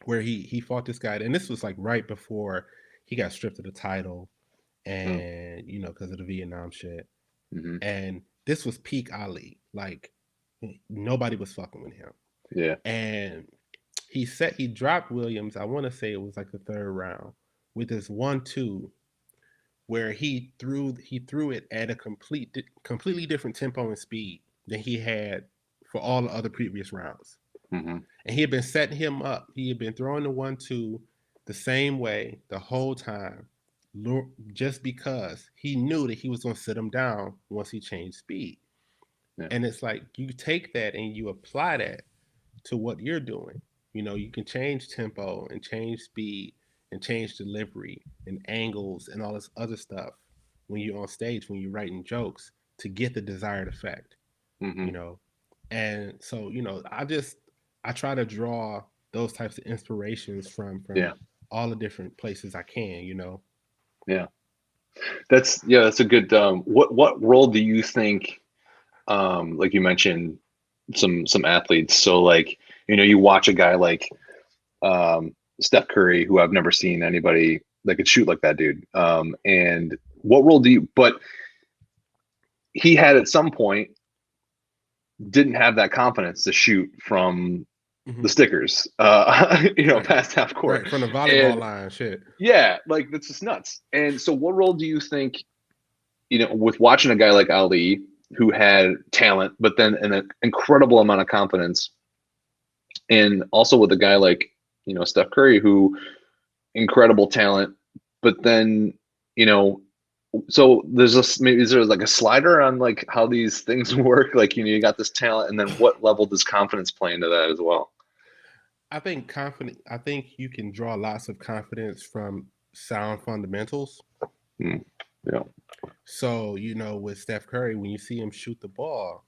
where he fought this guy, and this was like right before he got stripped of the title, and you know, because of the Vietnam shit. Mm-hmm. And this was peak Ali. Like nobody was fucking with him. Yeah. And he dropped Williams. I want to say it was like the third round with this 1-2 where he threw it at a completely different tempo and speed than he had for all the other previous rounds. Mm-hmm. And he had been setting him up. He had been throwing the 1-2 the same way the whole time, just because he knew that he was going to sit him down once he changed speed. Yeah. And it's like you take that and you apply that to what you're doing. You know, you can change tempo and change speed and change delivery and angles and all this other stuff when you're on stage, when you're writing jokes to get the desired effect, Mm-hmm. you know. And so, you know, I try to draw those types of inspirations from Yeah. all the different places I can, you know. Yeah. That's a good what role do you think, like you mentioned some athletes, so like, you know, you watch a guy like Steph Curry, who I've never seen anybody that could shoot like that dude. And what role do you, but he had at some point didn't have that confidence to shoot from the Hmm. stickers, you know, Right. past half court. Right. From the volleyball And line, shit. yeah, like that's just nuts. And so what role do you think, you know, with watching a guy like Ali who had talent, but then an incredible amount of confidence, and also with a guy like, you know, Steph Curry, who incredible talent, but then, you know, so there's a maybe is there like a slider on like how these things work? Like, you know, you got this talent, and then what level does confidence play into that as well? I think you can draw lots of confidence from sound fundamentals. Mm, yeah, So, you know, with Steph Curry, when you see him shoot the ball,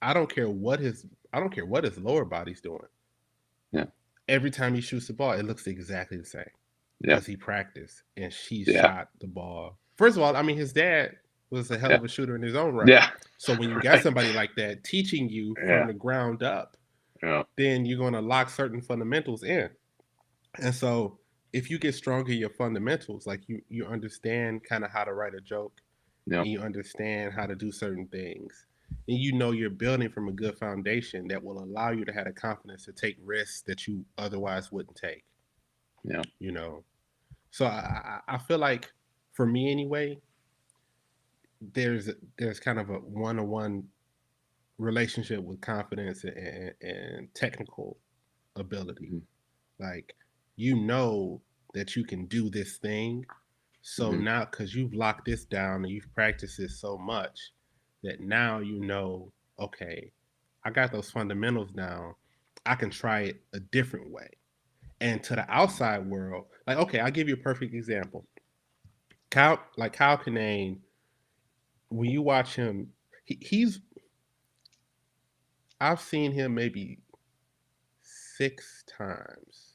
I don't care what his I don't care what his lower body's doing. yeah, Every time he shoots the ball, it looks exactly the same yeah, because he practiced and she yeah, shot the ball. First of all, I mean, his dad was a hell yeah, of a shooter in his own right. yeah, So when you got right, somebody like that teaching you from yeah, the ground up, yeah, then you're going to lock certain fundamentals in. And so if you get stronger in your fundamentals, like you understand kind of how to write a joke, yeah, and you understand how to do certain things, and you know you're building from a good foundation that will allow you to have the confidence to take risks that you otherwise wouldn't take, yeah, you know. So I feel like for me anyway, there's kind of a one-on-one relationship with confidence and technical ability. mm-hmm, Like you know that you can do this thing. So mm-hmm, now, because you've locked this down and you've practiced this so much, that now you know, okay, I got those fundamentals down. I can try it a different way. And to the outside world, like, okay, I'll give you a perfect example. Kyle Kinane, when you watch him, he's, I've seen him maybe 6 times.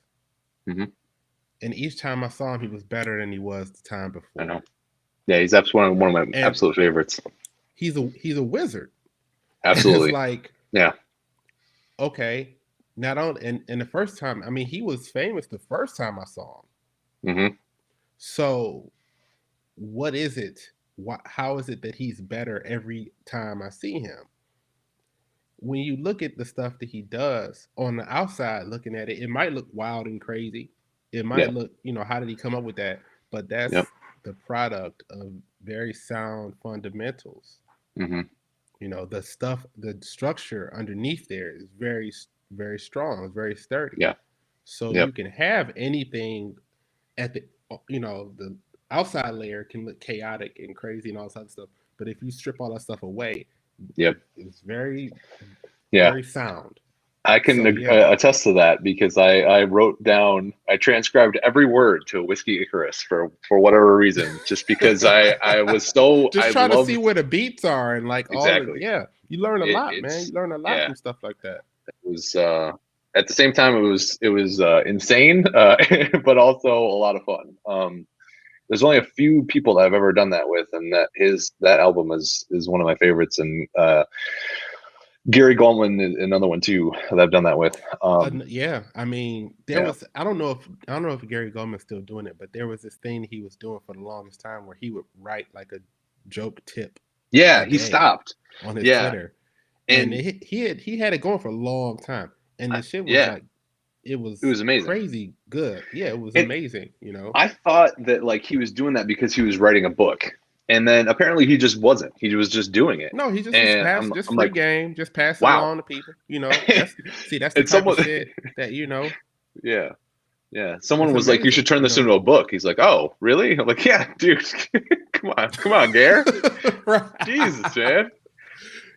mm-hmm. And each time I saw him, he was better than he was the time I know. before. Yeah, he's absolutely one of my And absolute favorites. he's a wizard. And it's Absolutely. like, Yeah. okay, not on and the first time, I mean, he was famous the first time I saw him. Mm-hmm. So what is it? How is it that he's better every time I see him? When you look at the stuff that he does on the outside, looking at it, it might look wild and crazy. It Yeah. might look, you know, how did he come up with that? But Yep. that's the product of very sound fundamentals. Mm-hmm. You know, the stuff, the structure underneath there is very strong, it's very sturdy. Yeah. So Yep. you can have anything at the, you know, the outside layer can look chaotic and crazy and all this other stuff. But if you strip all that stuff away, Yep. it's very, Yeah. very sound. I can So yeah, attest to that because I wrote down, I transcribed every word to Whiskey Icarus for whatever reason, just because I was so, just I try to see loved, where the beats are and like all the exactly. you learn a lot, man. It's, You learn a lot yeah, from stuff like that. it was, at the same time, it was insane, but also a lot of fun. There's only a few people that I've ever done that with, and that album is one of my favorites. And Gary Gulman is another one too that I've done that with. Yeah, I mean, Yeah, I don't know if Gary Goldman's still doing it, but there was this thing he was doing for the longest time where he would write like a joke tip yeah, a he day stopped. on his Yeah, Twitter, and and he had it going for a long time, and the shit was yeah, like it it was was amazing. crazy good. Yeah, it was And amazing. You know, I thought that like he was doing that because he was writing a book, and then apparently he just wasn't. He was just doing it, no, he just was and pass I'm just I'm free like, game, just pass it wow. along to people. You know, that's the And type of someone, shit that yeah, yeah, someone it's was like, "You amazing. should turn You this know. into a book." He's like, "Oh, really?" I'm like, "Yeah, dude, come on, Gare, Jesus, Right. man."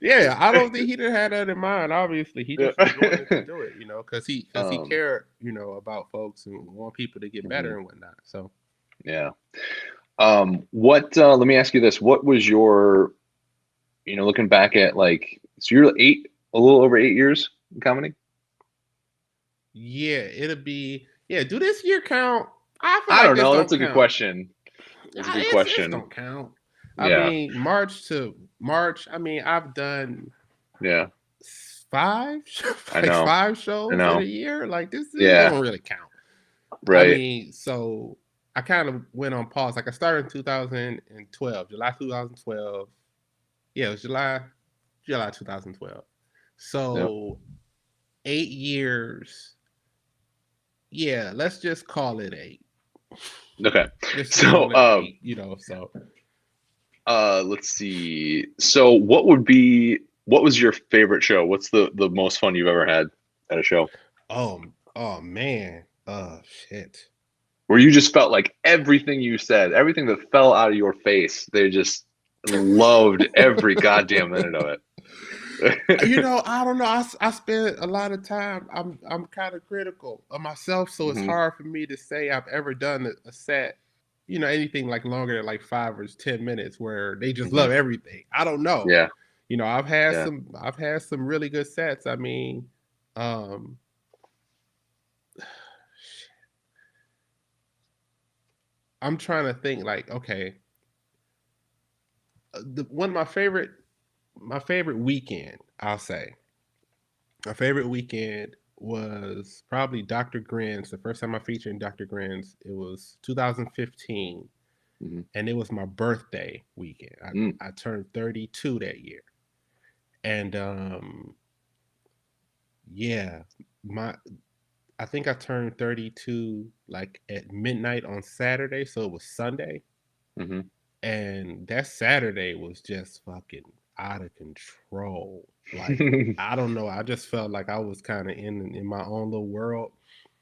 Yeah, I don't think he didn't have that in mind. Obviously, he Yeah. just was doing it to do it, you know, because he um, cared, you know, about folks and want people to get mhm, better and whatnot. So yeah. What? Let me ask you this: what was your, looking back at like, so you're a little over 8 years in comedy? yeah, it'll be yeah. Do this year count? I feel I like don't this know. That's don't a good count. question. That's a good It's question. don't count. I Yeah, mean, March to March. I mean, I've done yeah. five, I like know. five I shows in a know. year. Like this, it Yeah. don't really count. I Right. mean, so I kind of went on pause. Like I started in 2012, July 2012. Yeah, it was July 2012. Yep. So 8 years. Yeah, let's just call it eight. Okay. Let's just So, call it eight. You know, so let's see. So, what was your favorite show? What's the most fun you've ever had at a show? oh man, shit. Where you just felt like everything you said, everything that fell out of your face, they just loved every goddamn minute of You it. know, I don't know. I spend a lot of time. I'm kind of critical of myself, so it's Hmm. hard for me to say I've ever done a set. You know, anything like longer than like 5 or 10 minutes where they just Hmm. love everything. I don't know. Yeah. You know, Yeah. I've had some really good sets. I mean, um, I'm trying to think like, okay, one of my favorite weekend, I'll say. My favorite weekend was probably Dr. Grins. The first time I featured in Dr. Grins, it was 2015, Hmm. and it was my birthday weekend. Mm. I turned 32 that year, and yeah, my I think I turned 32 like at midnight on Saturday, so it was Sunday, Hmm. and that Saturday was just fucking out of control. Like I don't know, I just felt like I was kind of in my own little world.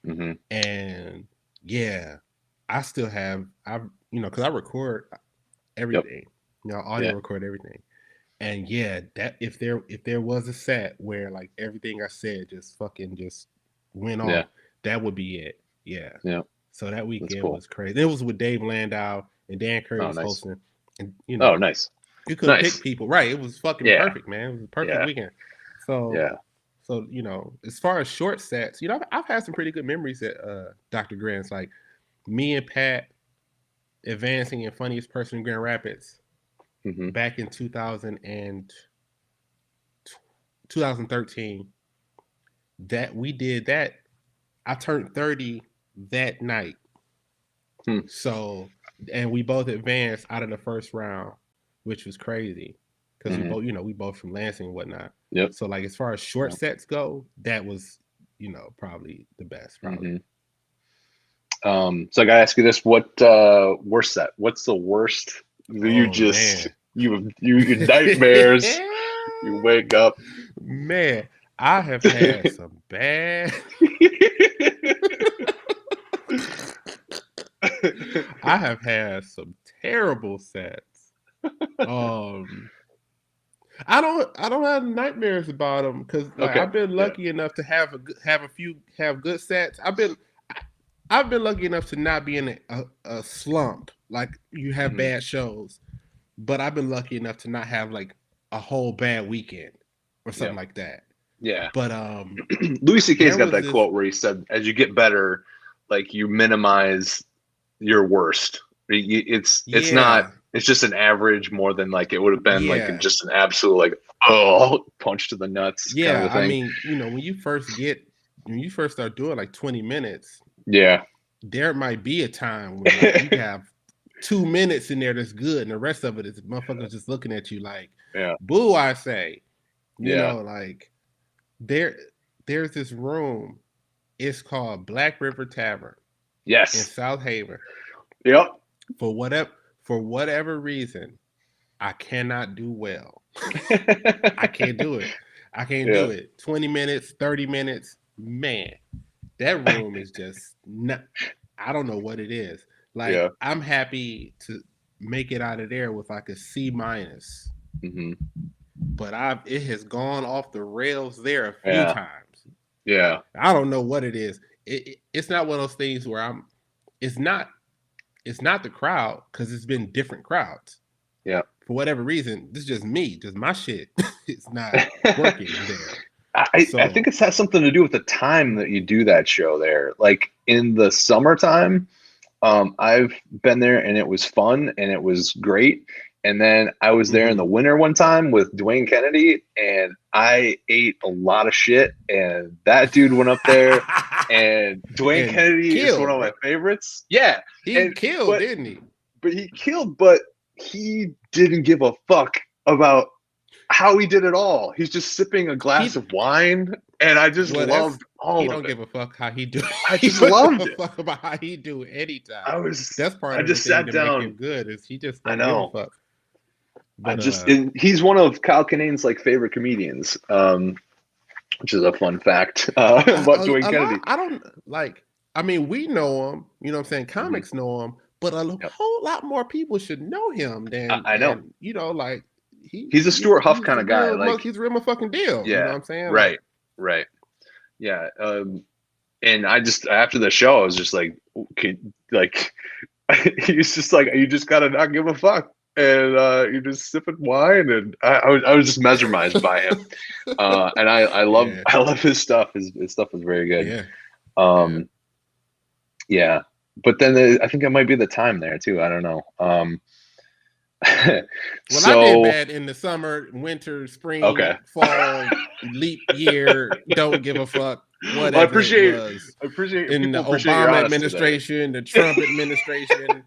Hmm. And yeah, I still have because I record Yep. everything, audio Yeah. record everything. And yeah, that if there was a set where like everything I said just fucking just went Yeah. off, that would be it. Yeah. Yeah. So that That's weekend cool. was crazy. It was with Dave Landau and Dan Curry Oh, was nice. hosting. And Oh, nice. you couldn't pick Nice. people. Right. It was fucking Yeah. perfect, man. It was a perfect Yeah. weekend. So Yeah. as far as short sets, I've had some pretty good memories at Dr. Grant's. Like me and Pat advancing in funniest person in Grand Rapids Hmm. back in 2013. That we did that. I turned 30 that night. Hmm. So, and we both advanced out of the first round, which was crazy because Hmm. we both from Lansing and whatnot. Yep. So, like, as far as short Yep. sets go, that was, probably the best, probably. Hmm. So I gotta ask you this: what worst set? What's the worst? You Oh, just man. you nightmares. You wake up. Man, I have had some bad. I have had some terrible sets. Um, I don't have nightmares about them because like Okay. I've been Yeah. lucky enough to have good sets. I've been lucky enough to not be in a slump like you have Hmm. bad shows, but I've been lucky enough to not have like a whole bad weekend or Yeah. something like that. Yeah. But Louis C.K.'s there got was that this quote where he said, "As you get better, like you minimize your worst. It's not. yeah It's just an average more than like it would have been like yeah just an absolute like oh punch to the nuts kind of yeah. a I thing. mean when you first start doing like 20 minutes, Yeah. there might be a time when like you have 2 minutes in there that's good, and the rest of it is motherfuckers just looking at you like, Yeah. "Boo!" I say, Yeah. like there, there's this room. It's called Black River Tavern in Yes. South Haven. Yep. For whatever reason, I cannot do well. I can't do it. I can't Yeah. do it. 20 minutes, 30 minutes, man. That room is just not. I don't know what it is. Like Yeah. I'm happy to make it out of there with like a C minus, Hmm. but it has gone off the rails there a few Yeah. times. Yeah. I don't know what it is. It's not one of those things where It's not. It's not the crowd because it's been different crowds Yeah. for whatever reason. This is just me, just my shit. It's not working there. I think So it has something to do with the time that you do that show there. Like in the summertime, I've been there and it was fun and it was great. And then I was there in the mhm. winter one time with Dwayne Kennedy and I ate a lot of shit. And that dude went up there and Dwayne And Kennedy is one killed, of my right? favorites. Yeah. He And killed, but didn't he? but he killed, but he didn't give a fuck about how he did it all. He's just sipping a glass He of wine, and I just well, that's loved he all of don't it. give a fuck how he do. I He just don't give loved a it. fuck about how he do anytime. That's I part of the just thing sat to make down. him good is he just I don't give a know. fuck. I But just and he's one of Kyle Kinane's like favorite comedians, which is a fun fact about Dwayne a lot. Kennedy. I don't like. I mean, we know him. You know what I'm saying? Hmm. Comics know him, but a Yep. whole lot more people should know him I know. than like He's a Stuart Huff he's kind a of guy. Like, he's a real motherfucking deal. You know yeah, what I'm saying? Like, right, right, yeah. And I just after the show, I was just like, okay, like he's just like you just gotta not give a fuck, and you're just sipping wine, and I was just mesmerized by him, and yeah, I love his stuff. His stuff is very good. yeah, yeah. Um, yeah, but then I think it might be the time there too. I don't know. Well, I did So bad in the summer, winter, okay, spring, fall, leap year. Don't give a fuck. well, Whatever it was I appreciate in the people appreciate your Obama honesty there. administration, the Trump administration.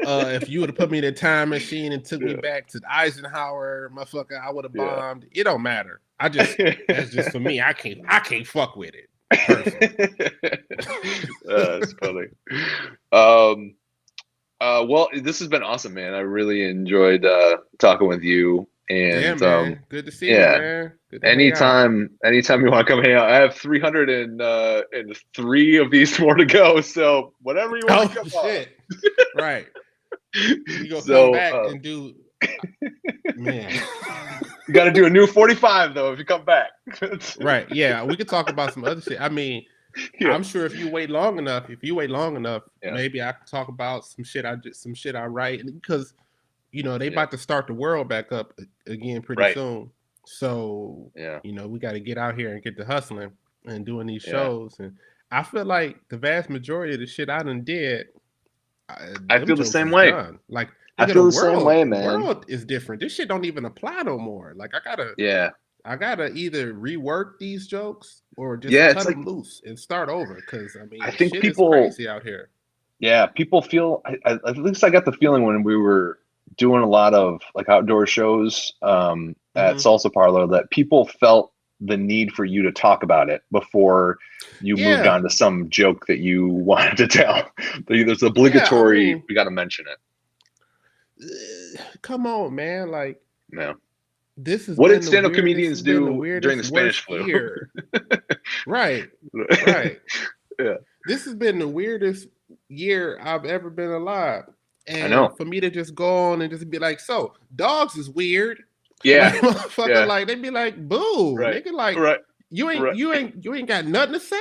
If you would have put me in a time machine and took me Yeah. back to Eisenhower, motherfucker, I would have Yeah. bombed. It don't matter. That's just for me. I can't fuck with it personally. That's funny. Um, well, this has been awesome, man. I really enjoyed talking with you. Yeah, And man. Good to see you, yeah, man. Good to hang out. anytime you want to come hang out, I have 303 of these more to go. So whatever you want to Oh come shit! Right. We on. gonna come So back and do, man. you got to do a new 45 though if you come back. Right. Yeah, we could talk about some other shit. I mean, Yeah. I'm sure if you wait long enough, Yeah. maybe I could talk about some shit I write because they Yeah. about to start the world back up again pretty Right. soon. So, Yeah. we got to get out here and get to hustling and doing these Yeah. shows. And I feel like the vast majority of the shit I done did, I them feel the jokes same is way. done. Like, I look at feel the same way, the man. world is different. This shit don't even apply no more. Like, Yeah. I gotta either rework these jokes or just Yeah, cut it's like them loose and start over. Because I mean, I think shit is people crazy out here. yeah, people feel at least I got the feeling when we were doing a lot of like outdoor shows at Hmm. Salsa Parlor that people felt the need for you to talk about it before you moved Yeah, on to some joke that you wanted to tell. There's yeah. I obligatory, mean, we got to mention it. come on, man. Like Yeah. this has What been did the stand-up weirdest. This comedians has been the do during the weirdest, Spanish worst flu? year. Right, right. Yeah, This has been the weirdest year I've ever been alive. I And know. for me to just go on and just be like, so dogs is weird. Yeah. Like motherfucker, Yeah. like they be like, boo, Right. nigga, like Right. you ain't Right. you ain't got nothing to say.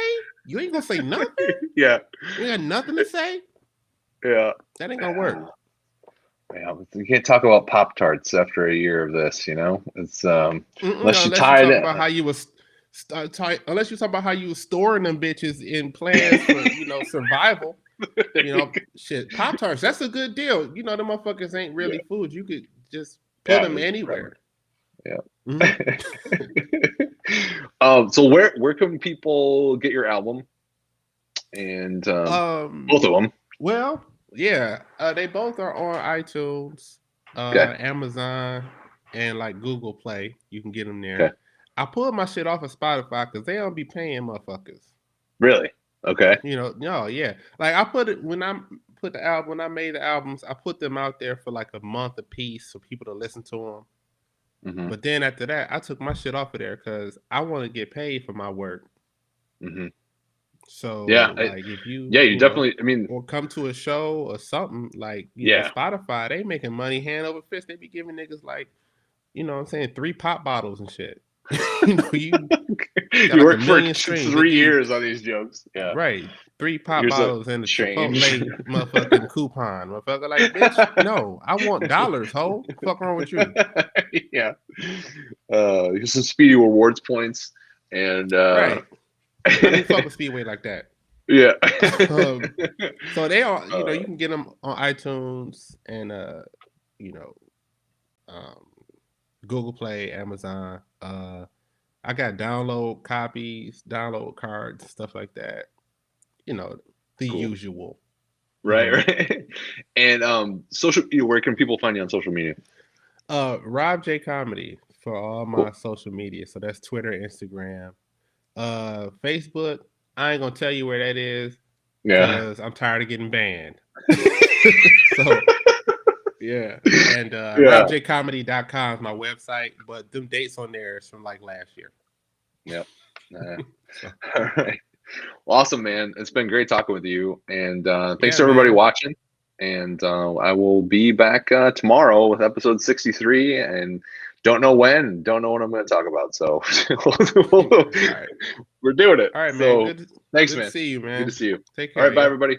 You ain't gonna say nothing. Yeah. You ain't got nothing to say. Yeah. That ain't gonna work. Yeah, you can't talk about Pop-Tarts after a year of this, you know? It's unless you Unless you tie talk it. about how you was unless you talk about how you was storing them bitches in plans for survival. Shit, Pop Tarts, that's a good deal. You know, the motherfuckers ain't really food. You could just put them anywhere. Yeah. Mm-hmm. So where can people get your album? And both of them. Well, yeah, they both are on iTunes, Okay. Amazon, and like Google Play. You can get them there. Okay. I pulled my shit off of Spotify because they don't be paying motherfuckers. Really? Okay. No, yeah. Like I put it when I made the albums, I put them out there for like a month a piece for people to listen to them. Mm-hmm. But then after that, I took my shit off of there because I want to get paid for my work. Mm-hmm. So yeah, like if you definitely. I mean, or come to a show or something like Spotify, they making money hand over fist. They be giving niggas like what I'm saying 3 pop bottles and shit. you got you like worked a for million streams. 3 years on these jokes. Yeah, right. 3 pop here's bottles and a change. Chipotle motherfucking coupon. Motherfucker, like bitch, no, I want dollars, ho. What the fuck wrong with you? Yeah. Here's some Speedy Rewards points and right. I don't even fuck with Speedway like that. Yeah. So they are, you can get them on iTunes and Google Play, Amazon. I got download copies, download cards, stuff like that. The usual. Right, right. And where can people find you on social media? Rob J Comedy for all my social media. So that's Twitter, Instagram, Facebook. I ain't gonna tell you where that is because I'm tired of getting banned. So yeah. And robjcomedy.com is my website, but them dates on there is from like last year. Yep. All right. Well, awesome, man. It's been great talking with you. And thanks to everybody watching. And I will be back tomorrow with episode 63. And don't know when I'm going to talk about. So right. we're doing it. All right, so, man. Thanks, good man. to see you, man. Good to see you. Take care. All right. Bye, everybody.